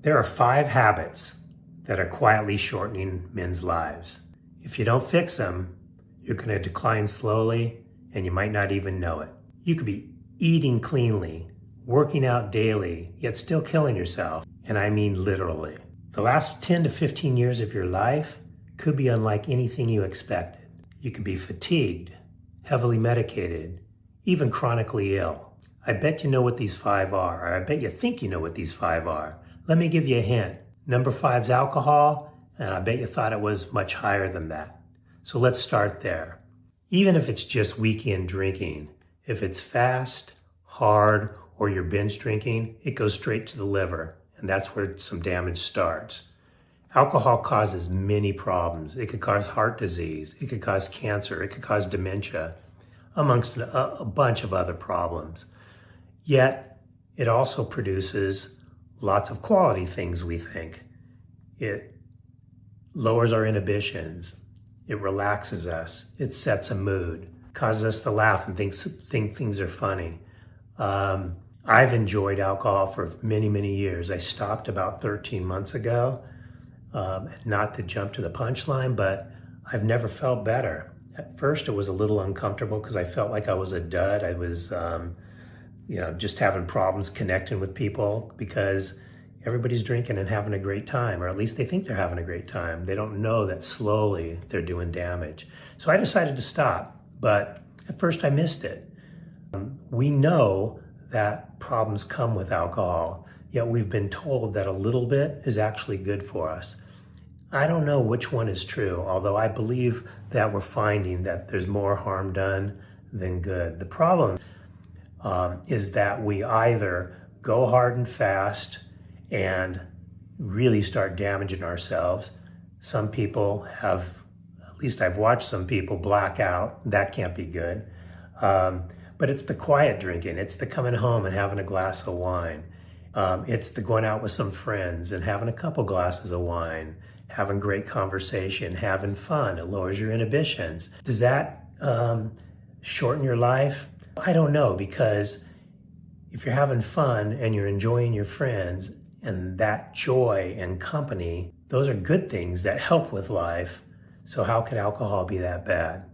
There are 5 habits that are quietly shortening men's lives. If you don't fix them, you're going to decline slowly and you might not even know it. You could be eating cleanly, working out daily, yet still killing yourself. And I mean literally. The last 10 to 15 years of your life could be unlike anything you expected. You could be fatigued, heavily medicated, even chronically ill. I bet you know what these 5 are, or I bet you think you know what these 5 are. Let me give you a hint. Number 5 is alcohol, and I bet you thought it was much higher than that. So let's start there. Even if it's just weekend drinking, if it's fast, hard, or you're binge drinking, it goes straight to the liver, and that's where some damage starts. Alcohol causes many problems. It could cause heart disease, it could cause cancer, it could cause dementia, amongst a bunch of other problems. Yet, it also produces lots of quality things, we think. It lowers our inhibitions, it relaxes us, it sets a mood, causes us to laugh and think things are funny. I've enjoyed alcohol for many, many years. I stopped about 13 months ago. Not to jump to the punchline, but I've never felt better. At first, it was a little uncomfortable because I felt like I was a dud. I was, just having problems connecting with people because everybody's drinking and having a great time, or at least they think they're having a great time. They don't know that slowly they're doing damage. So I decided to stop, but at first I missed it. We know that problems come with alcohol, yet we've been told that a little bit is actually good for us. I don't know which one is true, although I believe that we're finding that there's more harm done than good. The problem is that we either go hard and fast and really start damaging ourselves. Some people have, at least I've watched some people black out. That can't be good. But it's the quiet drinking. It's the coming home and having a glass of wine. It's the going out with some friends and having a couple glasses of wine, having great conversation, having fun. It lowers your inhibitions. Does that shorten your life? I don't know, because if you're having fun and you're enjoying your friends and that joy and company, those are good things that help with life. So how could alcohol be that bad?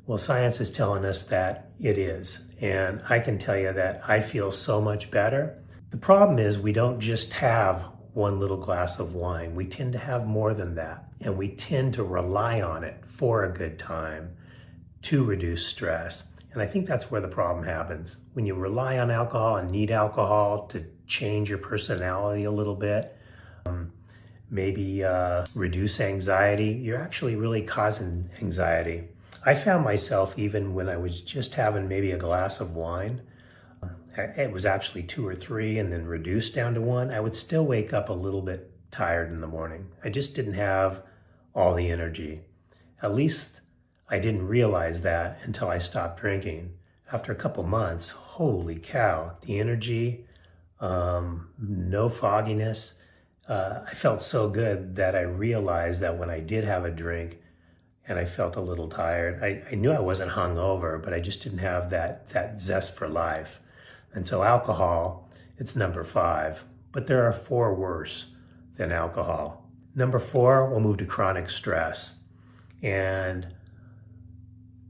Well, science is telling us that it is. And I can tell you that I feel so much better. The problem is we don't just have one little glass of wine. We tend to have more than that. And we tend to rely on it for a good time to reduce stress. And I think that's where the problem happens. When you rely on alcohol and need alcohol to change your personality a little bit, maybe reduce anxiety, you're actually really causing anxiety. I found myself, even when I was just having maybe a glass of wine, it was actually 2 or 3 and then reduced down to 1, I would still wake up a little bit tired in the morning. I just didn't have all the energy. At least I didn't realize that until I stopped drinking. After a couple months, holy cow, the energy, no fogginess. I felt so good that I realized that when I did have a drink and I felt a little tired, I knew I wasn't hungover, but I just didn't have that zest for life. And so alcohol, it's number 5, but there are 4 worse than alcohol. Number 4, we'll move to chronic stress. And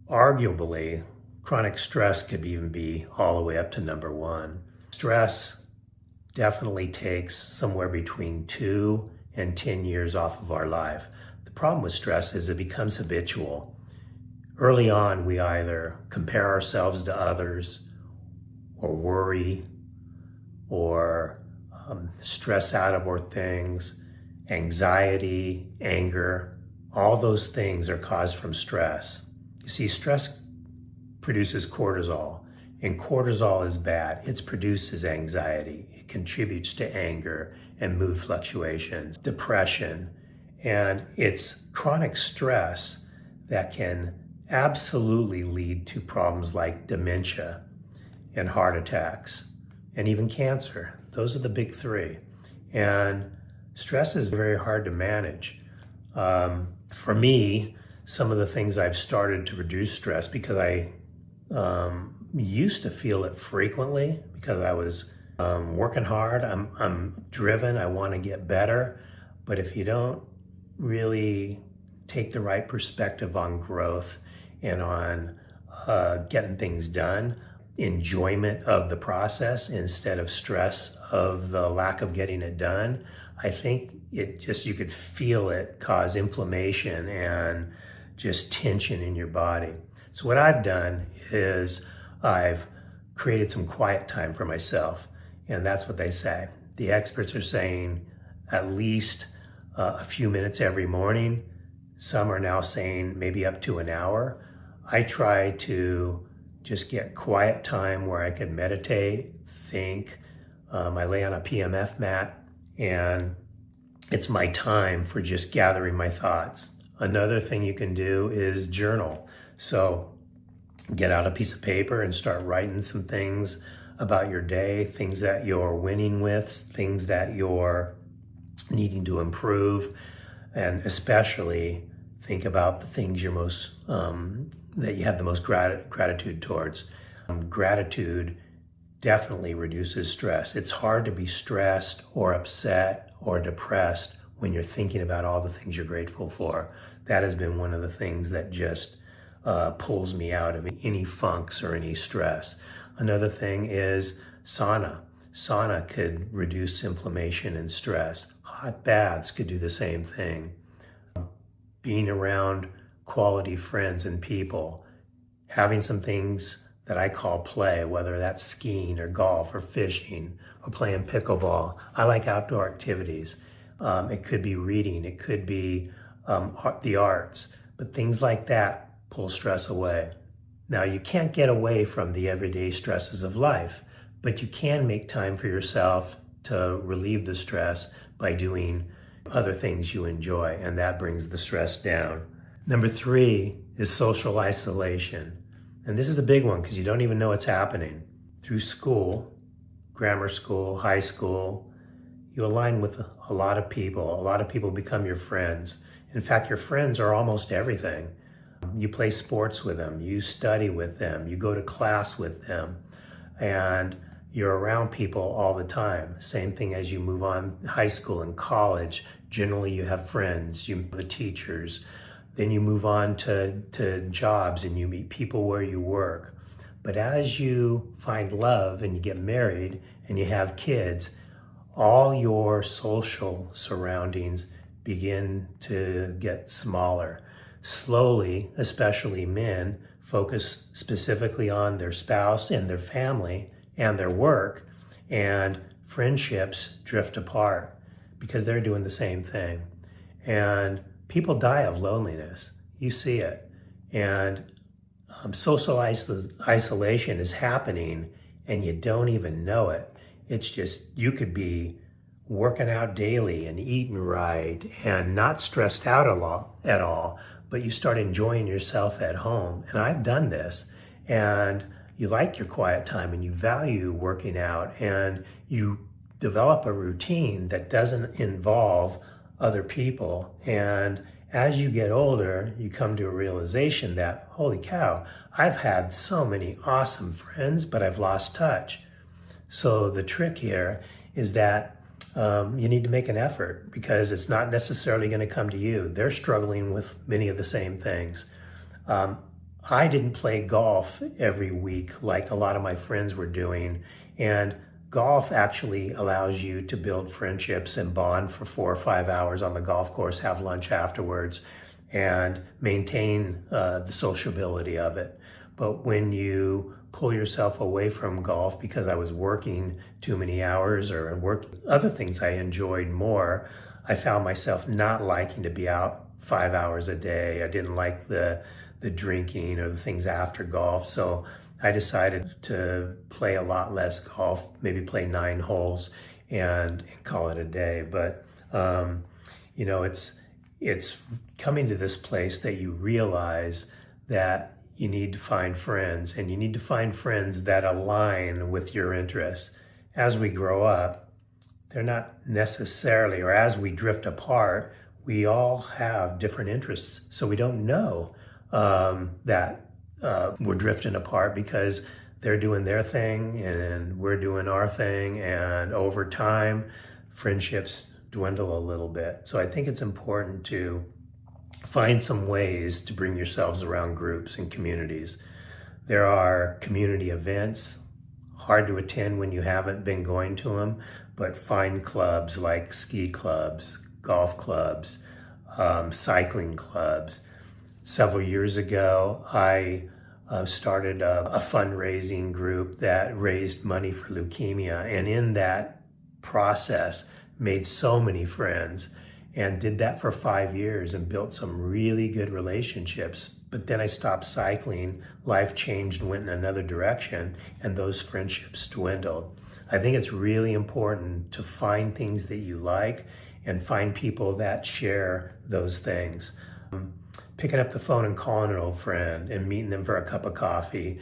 arguably, chronic stress could even be all the way up to number 1. Stress definitely takes somewhere between 2 and 10 years off of our life. The problem with stress is it becomes habitual. Early on, we either compare ourselves to others, or worry, or stress out about things, anxiety, anger. All those things are caused from stress. You see, stress produces cortisol, and cortisol is bad. It produces anxiety. It contributes to anger and mood fluctuations, depression, and it's chronic stress that can absolutely lead to problems like dementia and heart attacks and even cancer. Those are the big 3. And stress is very hard to manage. For me, some of the things I've started to reduce stress, because I used to feel it frequently because I was Working hard, I'm driven, I want to get better, but if you don't really take the right perspective on growth and on getting things done, enjoyment of the process instead of stress of the lack of getting it done, I think you could feel it cause inflammation and just tension in your body. So what I've done is I've created some quiet time for myself, and that's what they say. The experts are saying at least a few minutes every morning. Some are now saying maybe up to an hour. I try to just get quiet time where I can meditate, think. I lay on a PMF mat, and it's my time for just gathering my thoughts. Another thing you can do is journal. So get out a piece of paper and start writing some things about your day, things that you're winning with, things that you're needing to improve, and especially think about the things you're most that you have the most gratitude towards. Gratitude definitely reduces stress. It's hard to be stressed or upset or depressed when you're thinking about all the things you're grateful for. That has been one of the things that just pulls me out of any funks or any stress. Another thing is sauna. Sauna could reduce inflammation and stress. Hot baths could do the same thing. Being around quality friends and people, having some things that I call play, whether that's skiing or golf or fishing or playing pickleball. I like outdoor activities. It could be reading, it could be the arts, but things like that pull stress away. Now, you can't get away from the everyday stresses of life, but you can make time for yourself to relieve the stress by doing other things you enjoy, and that brings the stress down. Number 3 is social isolation. And this is a big one because you don't even know what's happening. Through school, grammar school, high school, you align with a lot of people. A lot of people become your friends. In fact, your friends are almost everything. You play sports with them, you study with them, you go to class with them, and you're around people all the time. Same thing as you move on, high school and college. Generally, you have friends, you have the teachers. Then you move on to jobs and you meet people where you work. But as you find love and you get married and you have kids, all your social surroundings begin to get smaller. Slowly, especially men, focus specifically on their spouse and their family and their work, and friendships drift apart because they're doing the same thing. And people die of loneliness. You see it. And social isolation is happening and you don't even know it. It's just, you could be working out daily and eating right and not stressed out at all, but you start enjoying yourself at home. And I've done this. And you like your quiet time and you value working out and you develop a routine that doesn't involve other people. And as you get older, you come to a realization that, holy cow, I've had so many awesome friends, but I've lost touch. So the trick here is that you need to make an effort because it's not necessarily going to come to you. They're struggling with many of the same things. I didn't play golf every week like a lot of my friends were doing. And golf actually allows you to build friendships and bond for 4 or 5 hours on the golf course, have lunch afterwards, and maintain the sociability of it. But when you pull yourself away from golf because I was working too many hours or worked other things I enjoyed more, I found myself not liking to be out 5 hours a day. I didn't like the drinking or the things after golf. So I decided to play a lot less golf, maybe play 9 holes and call it a day. But, it's coming to this place that you realize that you need to find friends, and you need to find friends that align with your interests. As we grow up, they're not necessarily, or as we drift apart, we all have different interests. So we don't know that we're drifting apart because they're doing their thing and we're doing our thing, and over time, friendships dwindle a little bit. So I think it's important to find some ways to bring yourselves around groups and communities. There are community events, hard to attend when you haven't been going to them, but find clubs like ski clubs, golf clubs, cycling clubs. Several years ago, I started a fundraising group that raised money for leukemia, and in that process made so many friends and did that for 5 years and built some really good relationships. But then I stopped cycling, life changed, went in another direction, and those friendships dwindled. I think it's really important to find things that you like and find people that share those things. Picking up the phone and calling an old friend and meeting them for a cup of coffee,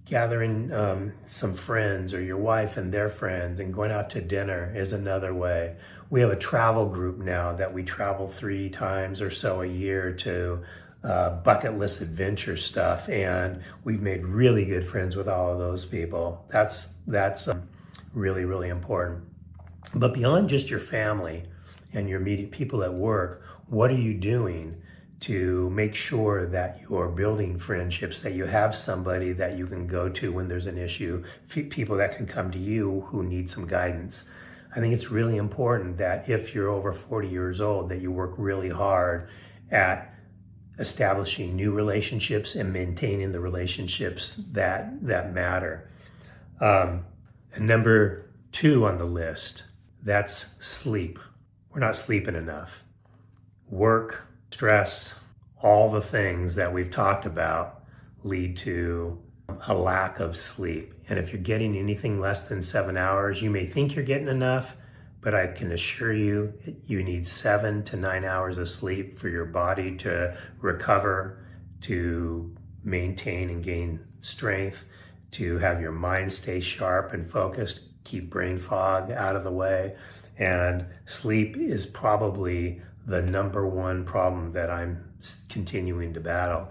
gathering some friends or your wife and their friends and going out to dinner is another way. We have a travel group now that we travel 3 times or so a year to bucket list adventure stuff, and we've made really good friends with all of those people. That's really, really important. But beyond just your family and your immediate people at work, what are you doing to make sure that you're building friendships, that you have somebody that you can go to when there's an issue, people that can come to you who need some guidance? I think it's really important that if you're over 40 years old, that you work really hard at establishing new relationships and maintaining the relationships that matter. And number 2 on the list, that's sleep. We're not sleeping enough. Work, stress, all the things that we've talked about lead to a lack of sleep. And if you're getting anything less than 7 hours, you may think you're getting enough, but I can assure you, you need 7 to 9 hours of sleep for your body to recover, to maintain and gain strength, to have your mind stay sharp and focused, keep brain fog out of the way. And sleep is probably the number 1 problem that I'm continuing to battle.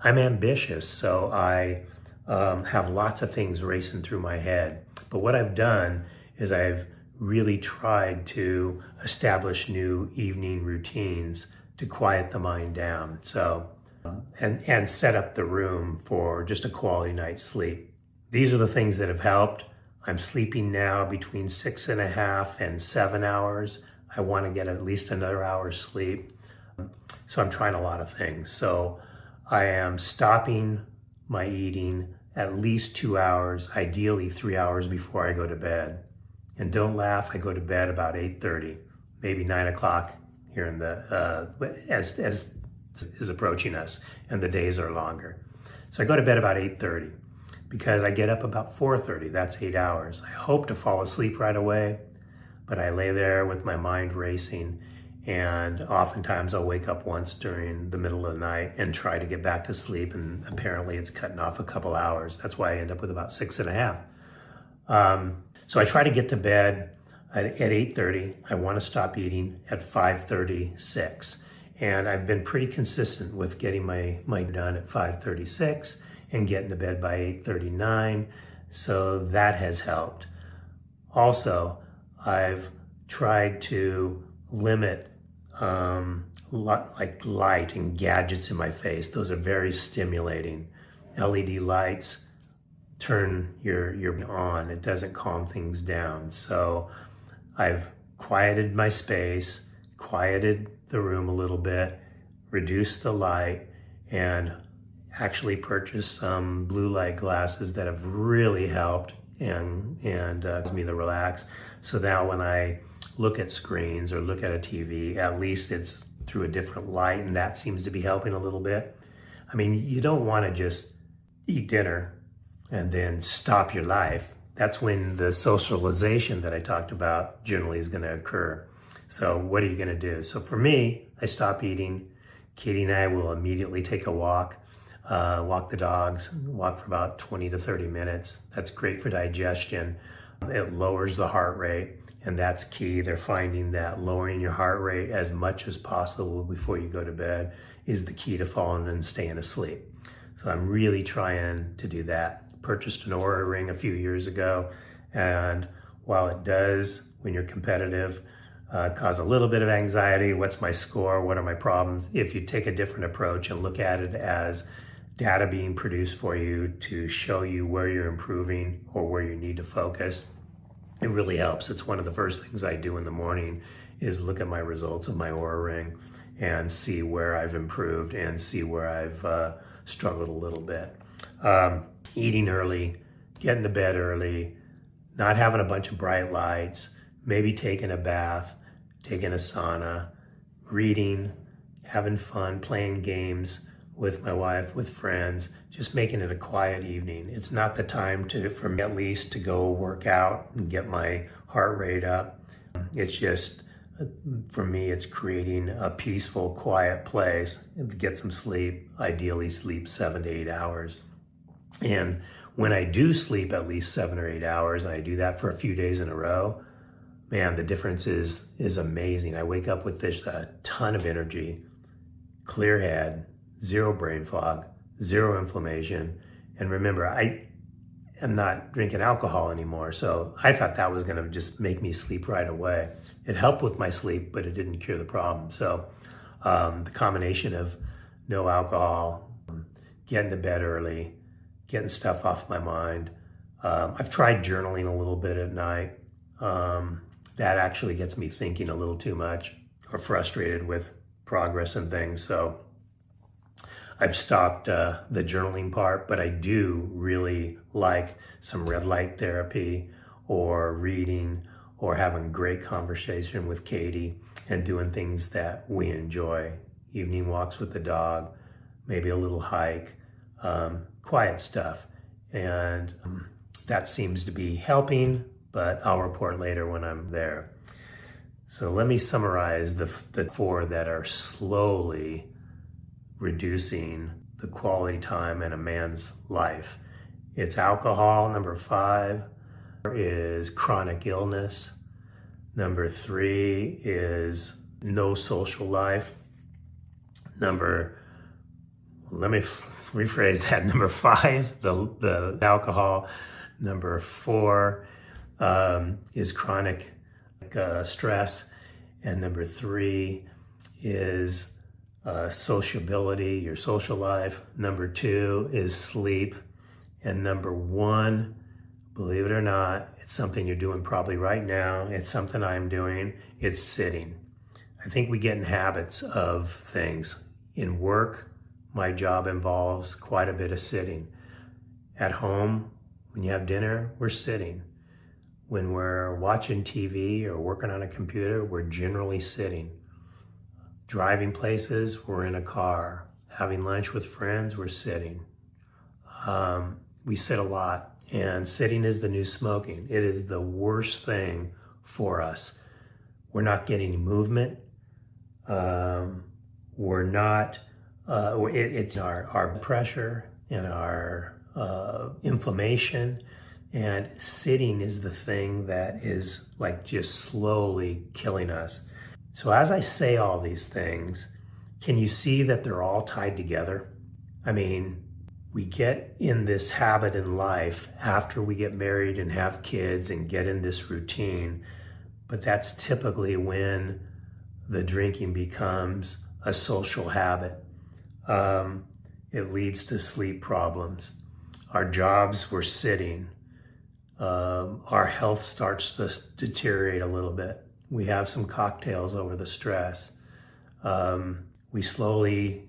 I'm ambitious, so I have lots of things racing through my head. But what I've done is I've really tried to establish new evening routines to quiet the mind down. So, and set up the room for just a quality night's sleep. These are the things that have helped. I'm sleeping now between 6.5 and 7 hours. I want to get at least another hour's sleep. So I'm trying a lot of things. So I am stopping my eating at least 2 hours, ideally 3 hours before I go to bed. And don't laugh, I go to bed about 8:30, maybe 9 o'clock here in the, as is approaching us and the days are longer. So I go to bed about 8:30 because I get up about 4:30, that's 8 hours. I hope to fall asleep right away, but I lay there with my mind racing, and oftentimes I'll wake up once during the middle of the night and try to get back to sleep, and apparently it's cutting off a couple hours. That's why I end up with about 6.5. So I try to get to bed at 8:30. I want to stop eating at 5:36. And I've been pretty consistent with getting my done at 5:36 and getting to bed by 8:39. So that has helped. Also, I've tried to limit like light and gadgets in my face. Those are very stimulating. LED lights turn your on. It doesn't calm things down. So I've quieted my space, quieted the room a little bit, reduced the light, and actually purchased some blue light glasses that have really helped and gives me to relax. So now when I look at screens or look at a TV, at least it's through a different light, and that seems to be helping a little bit. I mean, you don't want to just eat dinner and then stop your life. That's when the socialization that I talked about generally is going to occur. So what are you going to do? So for me, I stop eating. Katie and I will immediately take a walk, walk the dogs, walk for about 20 to 30 minutes. That's great for digestion. It lowers the heart rate, and that's key. They're finding that lowering your heart rate as much as possible before you go to bed is the key to falling and staying asleep. So I'm really trying to do that. purchased an Oura ring a few years ago, and while it does, when you're competitive, cause a little bit of anxiety, what's my score, what are my problems, if you take a different approach and look at it as data being produced for you to show you where you're improving or where you need to focus, it really helps. It's one of the first things I do in the morning is look at my results of my Oura ring and see where I've improved and see where I've struggled a little bit. Eating early, getting to bed early, not having a bunch of bright lights, maybe taking a bath, taking a sauna, reading, having fun, playing games with my wife, with friends, just making it a quiet evening. It's not the time for me at least to go work out and get my heart rate up. It's just, for me, it's creating a peaceful, quiet place and get some sleep, ideally sleep 7 to 8 hours. And when I do sleep at least 7 or 8 hours, and I do that for a few days in a row, man, the difference is amazing. I wake up with this a ton of energy, clear head, zero brain fog, zero inflammation. And remember, I am not drinking alcohol anymore, so I thought that was gonna just make me sleep right away. It helped with my sleep, but it didn't cure the problem. So the combination of no alcohol, getting to bed early, getting stuff off my mind. I've tried journaling a little bit at night. That actually gets me thinking a little too much or frustrated with progress and things. So I've stopped the journaling part, but I do really like some red light therapy or reading or having great conversation with Katie and doing things that we enjoy. Evening walks with the dog, maybe a little hike, quiet stuff. And that seems to be helping, but I'll report later when I'm there. So let me summarize the 4 that are slowly reducing the quality time in a man's life. It's alcohol, number 5, is chronic illness. Number 3 is no social life. Let me rephrase that. Number 5, the alcohol. Number 4 is chronic stress. And number 3 is sociability, your social life. Number 2 is sleep. And number 1, believe it or not, it's something you're doing probably right now. It's something I'm doing. It's sitting. I think we get in habits of things. In work, my job involves quite a bit of sitting. At home, when you have dinner, we're sitting. When we're watching TV or working on a computer, we're generally sitting. Driving places, we're in a car. Having lunch with friends, we're sitting. We sit a lot, and sitting is the new smoking. It is the worst thing for us. We're not getting movement. We're not, it's our pressure and our inflammation. And sitting is the thing that is like just slowly killing us. So as I say all these things, can you see that they're all tied together? I mean, we get in this habit in life after we get married and have kids and get in this routine, but that's typically when the drinking becomes a social habit. It leads to sleep problems. Our jobs, we're sitting. Our health starts to deteriorate a little bit. We have some cocktails over the stress. We slowly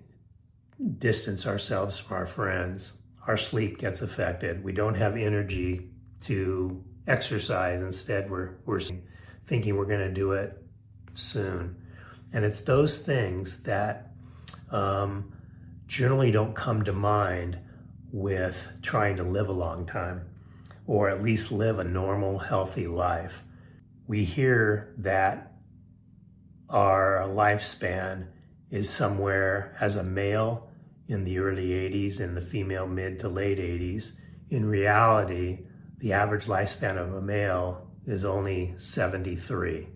distance ourselves from our friends. Our sleep gets affected. We don't have energy to exercise. Instead, we're thinking we're going to do it soon. And it's those things that generally don't come to mind with trying to live a long time, or at least live a normal, healthy life. We hear that our lifespan is somewhere as a male in the early 80s and the female mid to late 80s. In reality, the average lifespan of a male is only 73.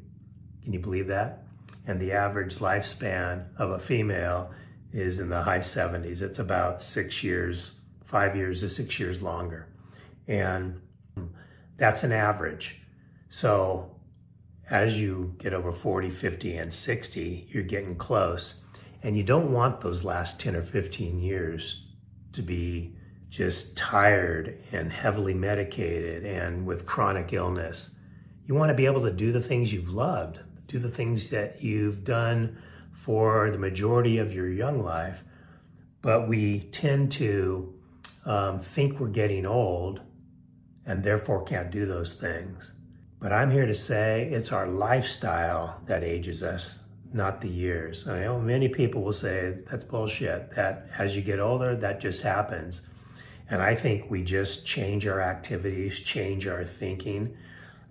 Can you believe that? And the average lifespan of a female is in the high 70s. It's about 6 years, 5 years to 6 years longer. And that's an average. So as you get over 40, 50, and 60, you're getting close. And you don't want those last 10 or 15 years to be just tired and heavily medicated and with chronic illness. You want to be able to do the things you've loved, do the things that you've done for the majority of your young life. But we tend to think we're getting old and therefore can't do those things. But I'm here to say it's our lifestyle that ages us, not the years. I know many people will say that's bullshit, that as you get older, that just happens. And I think we just change our activities, change our thinking,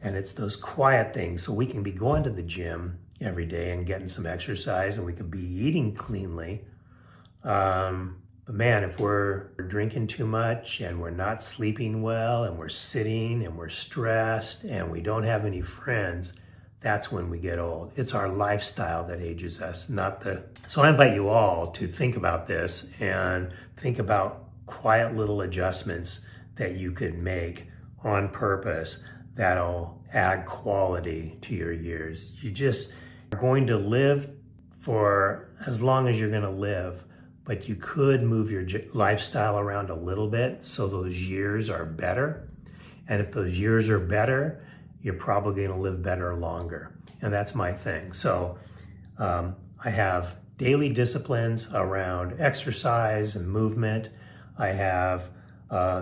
and it's those quiet things. So we can be going to the gym every day and getting some exercise, and we can be eating cleanly. But man, if we're drinking too much and we're not sleeping well and we're sitting and we're stressed and we don't have any friends, that's when we get old. It's our lifestyle that ages us, not the... So I invite you all to think about this and think about quiet little adjustments that you could make on purpose that'll add quality to your years. You just are going to live for as long as you're going to live, but you could move your lifestyle around a little bit so those years are better. And if those years are better, you're probably going to live better longer. And that's my thing. So I have daily disciplines around exercise and movement. I have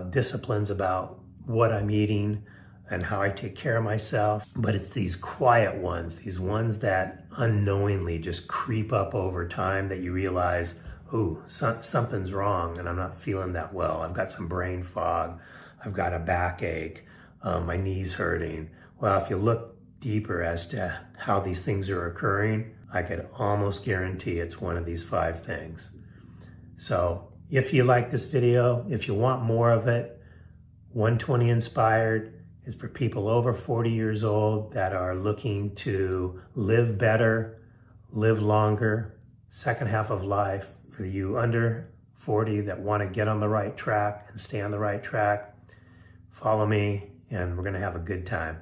disciplines about what I'm eating and how I take care of myself. But it's these quiet ones, these ones that unknowingly just creep up over time that you realize, oh, something's wrong and I'm not feeling that well. I've got some brain fog. I've got a backache. My knee's hurting. Well, if you look deeper as to how these things are occurring, I could almost guarantee it's one of these 5 things. So if you like this video, if you want more of it, 120 Inspired is for people over 40 years old that are looking to live better, live longer, second half of life. For you under 40 that want to get on the right track and stay on the right track, follow me and we're going to have a good time.